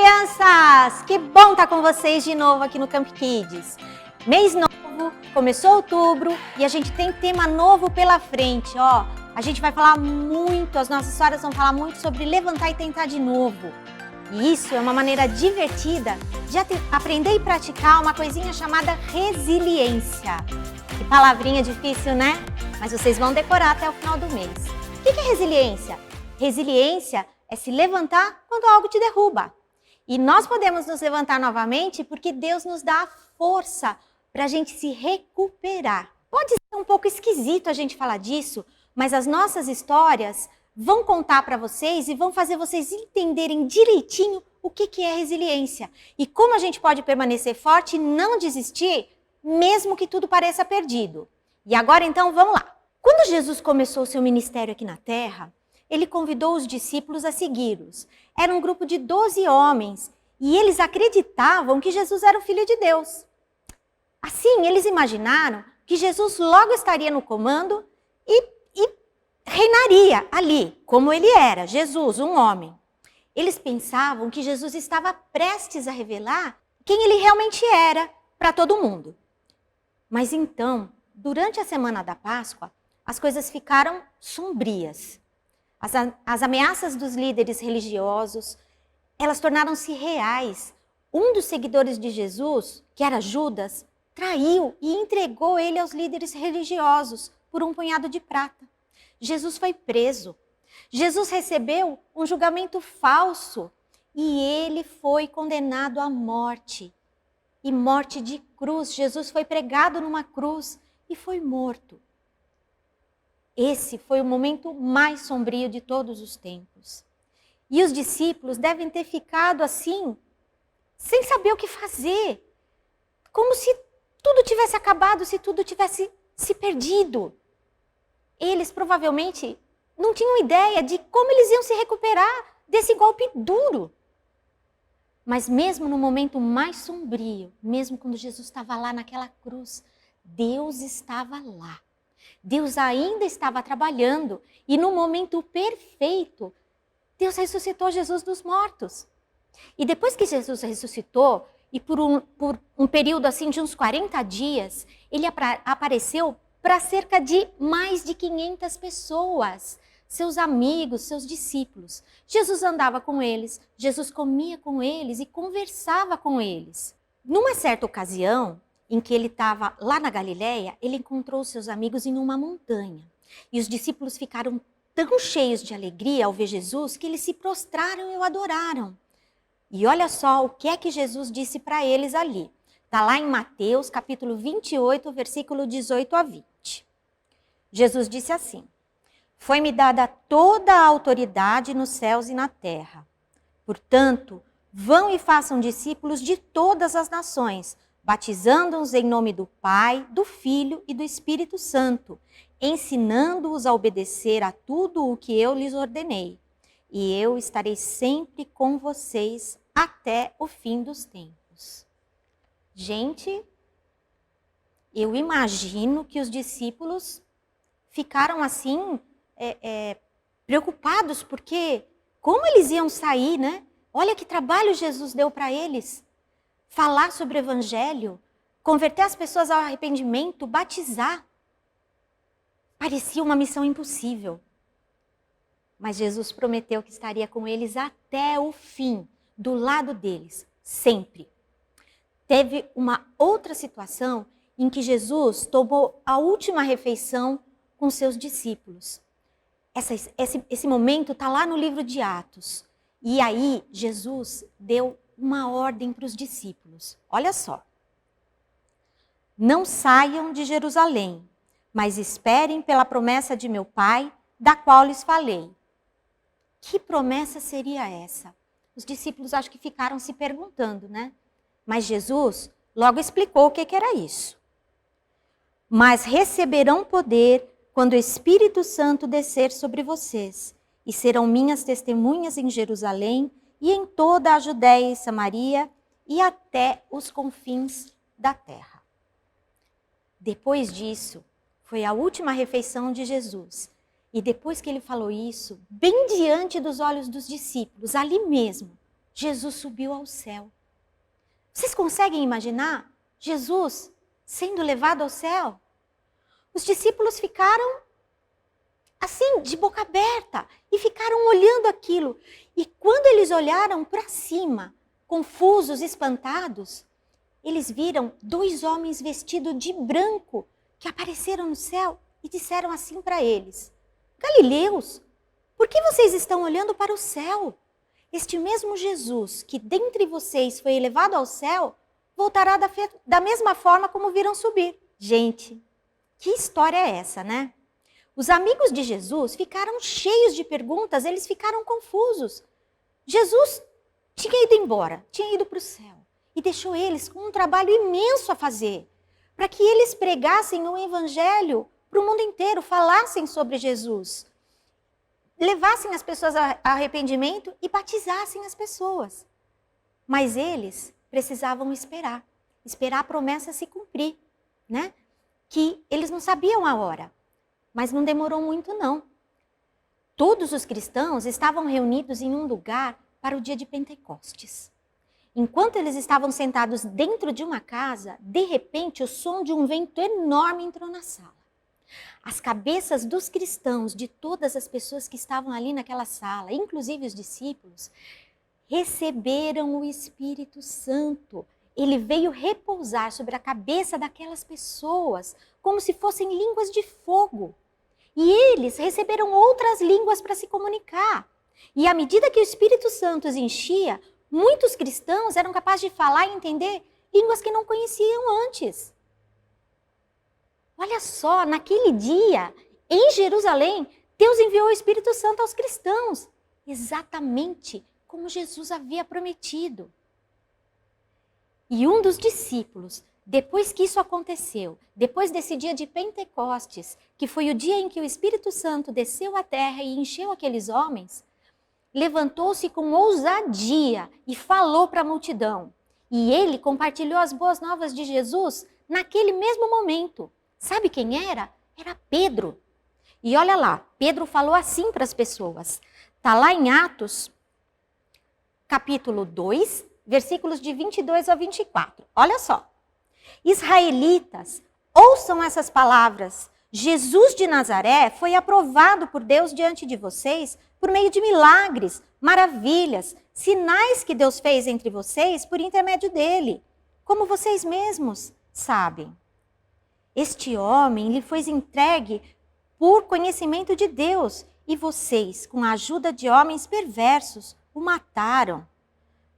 crianças! Que bom estar com vocês de novo aqui no Camp Kids. Mês novo, começou outubro e a gente tem tema novo pela frente, ó. A gente vai falar muito, as nossas histórias vão falar muito sobre levantar e tentar de novo. E isso é uma maneira divertida de aprender e praticar uma coisinha chamada resiliência. Que palavrinha difícil, né? Mas vocês vão decorar até o final do mês. O que é resiliência? Resiliência é se levantar quando algo te derruba. E nós podemos nos levantar novamente porque Deus nos dá a força para a gente se recuperar. Pode ser um pouco esquisito a gente falar disso, mas as nossas histórias vão contar para vocês e vão fazer vocês entenderem direitinho o que é resiliência. E como a gente pode permanecer forte e não desistir, mesmo que tudo pareça perdido. E agora então, vamos lá. Quando Jesus começou o seu ministério aqui na Terra, ele convidou os discípulos a segui-los. Era um grupo de 12 homens e eles acreditavam que Jesus era o Filho de Deus. Assim, eles imaginaram que Jesus logo estaria no comando e reinaria ali, como ele era, Jesus, um homem. Eles pensavam que Jesus estava prestes a revelar quem ele realmente era para todo mundo. Mas então, durante a semana da Páscoa, as coisas ficaram sombrias. As ameaças dos líderes religiosos, elas tornaram-se reais. Um dos seguidores de Jesus, que era Judas, traiu e entregou ele aos líderes religiosos por um punhado de prata. Jesus foi preso. Jesus recebeu um julgamento falso e ele foi condenado à morte. E morte de cruz. Jesus foi pregado numa cruz e foi morto. Esse foi o momento mais sombrio de todos os tempos. E os discípulos devem ter ficado assim, sem saber o que fazer. Como se tudo tivesse acabado, se tudo tivesse se perdido. Eles provavelmente não tinham ideia de como eles iam se recuperar desse golpe duro. Mas mesmo no momento mais sombrio, mesmo quando Jesus estava lá naquela cruz, Deus estava lá. Deus ainda estava trabalhando e no momento perfeito, Deus ressuscitou Jesus dos mortos. E depois que Jesus ressuscitou, e por um período assim de uns 40 dias, ele apareceu para cerca de mais de 500 pessoas, seus amigos, seus discípulos. Jesus andava com eles, Jesus comia com eles e conversava com eles. Numa certa ocasião, em que ele estava lá na Galileia, ele encontrou seus amigos em uma montanha. E os discípulos ficaram tão cheios de alegria ao ver Jesus que eles se prostraram e o adoraram. E olha só o que é que Jesus disse para eles ali. Está lá em Mateus, capítulo 28, versículo 18 a 20. Jesus disse assim: "Foi-me dada toda a autoridade nos céus e na terra. Portanto, vão e façam discípulos de todas as nações, batizando-os em nome do Pai, do Filho e do Espírito Santo, ensinando-os a obedecer a tudo o que eu lhes ordenei. E eu estarei sempre com vocês até o fim dos tempos." Gente, eu imagino que os discípulos ficaram assim, preocupados, porque como eles iam sair, né? Olha que trabalho Jesus deu para eles. Falar sobre o evangelho, converter as pessoas ao arrependimento, batizar. Parecia uma missão impossível. Mas Jesus prometeu que estaria com eles até o fim, do lado deles, sempre. Teve uma outra situação em que Jesus tomou a última refeição com seus discípulos. Esse momento está lá no livro de Atos. E aí Jesus deu uma ordem para os discípulos. Olha só. "Não saiam de Jerusalém, mas esperem pela promessa de meu Pai, da qual lhes falei." Que promessa seria essa? Os discípulos acho que ficaram se perguntando, né? Mas Jesus logo explicou o que era isso. "Mas receberão poder quando o Espírito Santo descer sobre vocês, e serão minhas testemunhas em Jerusalém e em toda a Judéia e Samaria e até os confins da terra." Depois disso, foi a última refeição de Jesus. E depois que ele falou isso, bem diante dos olhos dos discípulos, ali mesmo, Jesus subiu ao céu. Vocês conseguem imaginar Jesus sendo levado ao céu? Os discípulos ficaram assim, de boca aberta, e ficaram olhando aquilo. E quando eles olharam para cima, confusos, espantados, eles viram 2 homens vestidos de branco que apareceram no céu e disseram assim para eles: Galileus, por que vocês estão olhando para o céu? Este mesmo Jesus que dentre vocês foi elevado ao céu, voltará da mesma forma como viram subir. Gente, que história é essa, né? Os amigos de Jesus ficaram cheios de perguntas, eles ficaram confusos. Jesus tinha ido embora, tinha ido para o céu e deixou eles com um trabalho imenso a fazer, para que eles pregassem o evangelho para o mundo inteiro, falassem sobre Jesus, levassem as pessoas a arrependimento e batizassem as pessoas. Mas eles precisavam esperar a promessa se cumprir, né? Que eles não sabiam a hora. Mas não demorou muito, não. Todos os cristãos estavam reunidos em um lugar para o dia de Pentecostes. Enquanto eles estavam sentados dentro de uma casa, de repente o som de um vento enorme entrou na sala. As cabeças dos cristãos, de todas as pessoas que estavam ali naquela sala, inclusive os discípulos, receberam o Espírito Santo. Ele veio repousar sobre a cabeça daquelas pessoas, como se fossem línguas de fogo. E eles receberam outras línguas para se comunicar. E à medida que o Espírito Santo os enchia, muitos cristãos eram capazes de falar e entender línguas que não conheciam antes. Olha só, naquele dia, em Jerusalém, Deus enviou o Espírito Santo aos cristãos, exatamente como Jesus havia prometido. E um dos discípulos, depois que isso aconteceu, depois desse dia de Pentecostes, que foi o dia em que o Espírito Santo desceu à terra e encheu aqueles homens, levantou-se com ousadia e falou para a multidão. E ele compartilhou as boas novas de Jesus naquele mesmo momento. Sabe quem era? Era Pedro. E olha lá, Pedro falou assim para as pessoas. Está lá em Atos, capítulo 2, versículos de 22 a 24. Olha só. Israelitas, ouçam essas palavras. Jesus de Nazaré foi aprovado por Deus diante de vocês por meio de milagres, maravilhas, sinais que Deus fez entre vocês por intermédio dele, como vocês mesmos sabem. Este homem lhe foi entregue por conhecimento de Deus e vocês, com a ajuda de homens perversos, o mataram,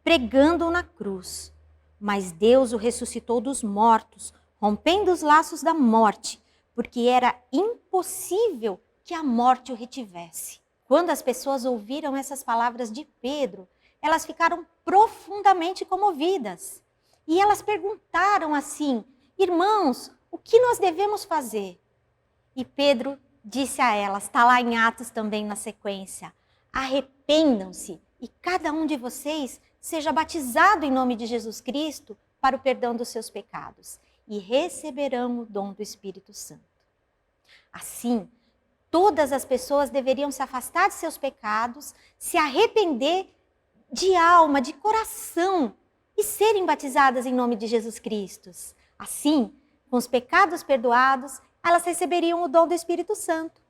pregando-o na cruz. Mas Deus o ressuscitou dos mortos, rompendo os laços da morte, porque era impossível que a morte o retivesse. Quando as pessoas ouviram essas palavras de Pedro, elas ficaram profundamente comovidas. E elas perguntaram assim: irmãos, o que nós devemos fazer? E Pedro disse a elas, está lá em Atos também na sequência: arrependam-se e cada um de vocês seja batizado em nome de Jesus Cristo para o perdão dos seus pecados e receberão o dom do Espírito Santo. Assim, todas as pessoas deveriam se afastar de seus pecados, se arrepender de alma, de coração e serem batizadas em nome de Jesus Cristo. Assim, com os pecados perdoados, elas receberiam o dom do Espírito Santo.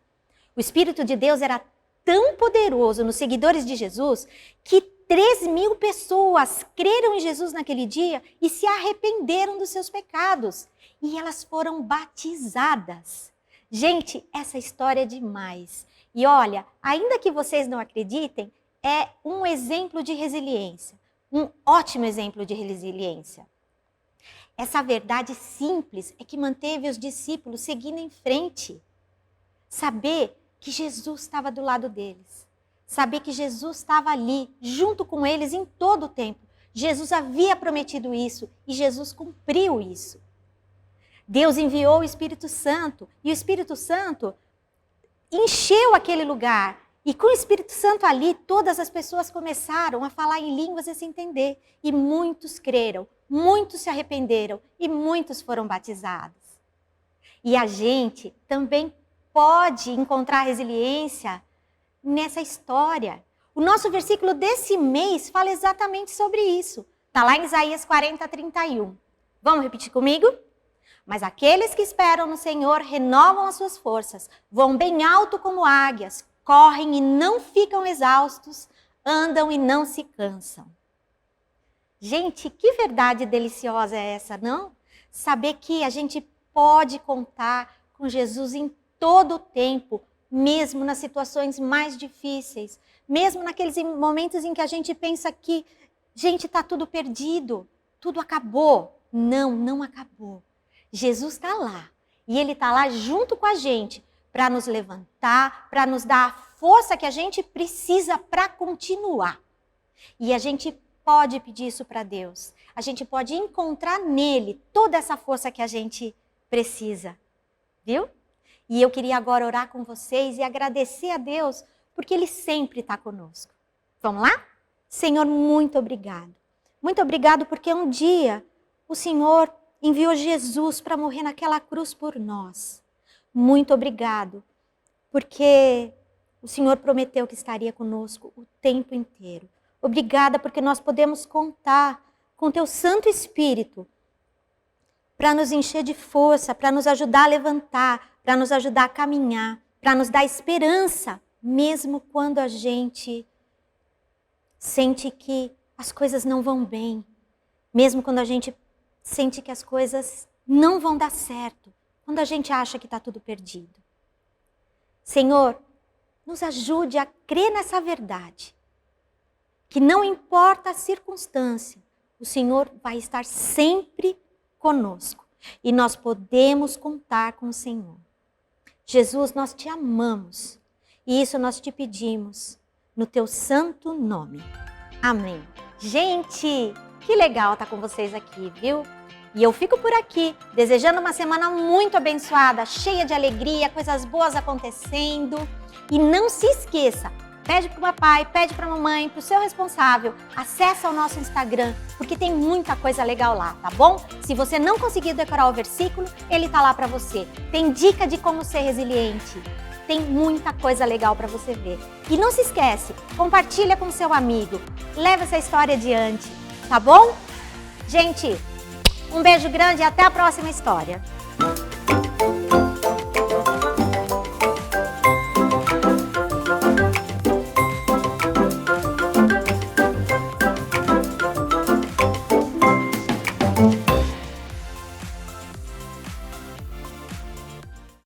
O Espírito de Deus era tão poderoso nos seguidores de Jesus que 3.000 pessoas creram em Jesus naquele dia e se arrependeram dos seus pecados. E elas foram batizadas. Gente, essa história é demais. E olha, ainda que vocês não acreditem, é um exemplo de resiliência. Um ótimo exemplo de resiliência. Essa verdade simples é que manteve os discípulos seguindo em frente. Saber que Jesus estava do lado deles. Saber que Jesus estava ali, junto com eles em todo o tempo. Jesus havia prometido isso e Jesus cumpriu isso. Deus enviou o Espírito Santo e o Espírito Santo encheu aquele lugar. E com o Espírito Santo ali, todas as pessoas começaram a falar em línguas e se entender. E muitos creram, muitos se arrependeram e muitos foram batizados. E a gente também pode encontrar resiliência nessa história. O nosso versículo desse mês fala exatamente sobre isso. Está lá em Isaías 40:31. Vamos repetir comigo? Mas aqueles que esperam no Senhor renovam as suas forças, vão bem alto como águias, correm e não ficam exaustos, andam e não se cansam. Gente, que verdade deliciosa é essa, não? Saber que a gente pode contar com Jesus em todo o tempo, mesmo nas situações mais difíceis, mesmo naqueles momentos em que a gente pensa que, gente, está tudo perdido, tudo acabou. Não, não acabou. Jesus está lá e Ele está lá junto com a gente para nos levantar, para nos dar a força que a gente precisa para continuar. E a gente pode pedir isso para Deus. A gente pode encontrar nele toda essa força que a gente precisa. Viu? E eu queria agora orar com vocês e agradecer a Deus porque Ele sempre está conosco. Vamos lá? Senhor, muito obrigado. Muito obrigado porque um dia o Senhor enviou Jesus para morrer naquela cruz por nós. Muito obrigado, porque o Senhor prometeu que estaria conosco o tempo inteiro. Obrigada porque nós podemos contar com Teu Santo Espírito para nos encher de força, para nos ajudar a levantar, para nos ajudar a caminhar, para nos dar esperança, mesmo quando a gente sente que as coisas não vão bem, mesmo quando a gente sente que as coisas não vão dar certo, quando a gente acha que está tudo perdido. Senhor, nos ajude a crer nessa verdade, que não importa a circunstância, o Senhor vai estar sempre conosco e nós podemos contar com o Senhor. Jesus, nós te amamos e isso nós te pedimos no Teu santo nome. Amém. Gente, que legal estar com vocês aqui, viu? E eu fico por aqui, desejando uma semana muito abençoada, cheia de alegria, coisas boas acontecendo. E não se esqueça, pede para o papai, pede para a mamãe, para o seu responsável, acessa o nosso Instagram, porque tem muita coisa legal lá, tá bom? Se você não conseguir decorar o versículo, ele tá lá para você. Tem dica de como ser resiliente. Tem muita coisa legal para você ver. E não se esquece, compartilha com seu amigo, leva essa história adiante, tá bom? Gente, um beijo grande e até a próxima história.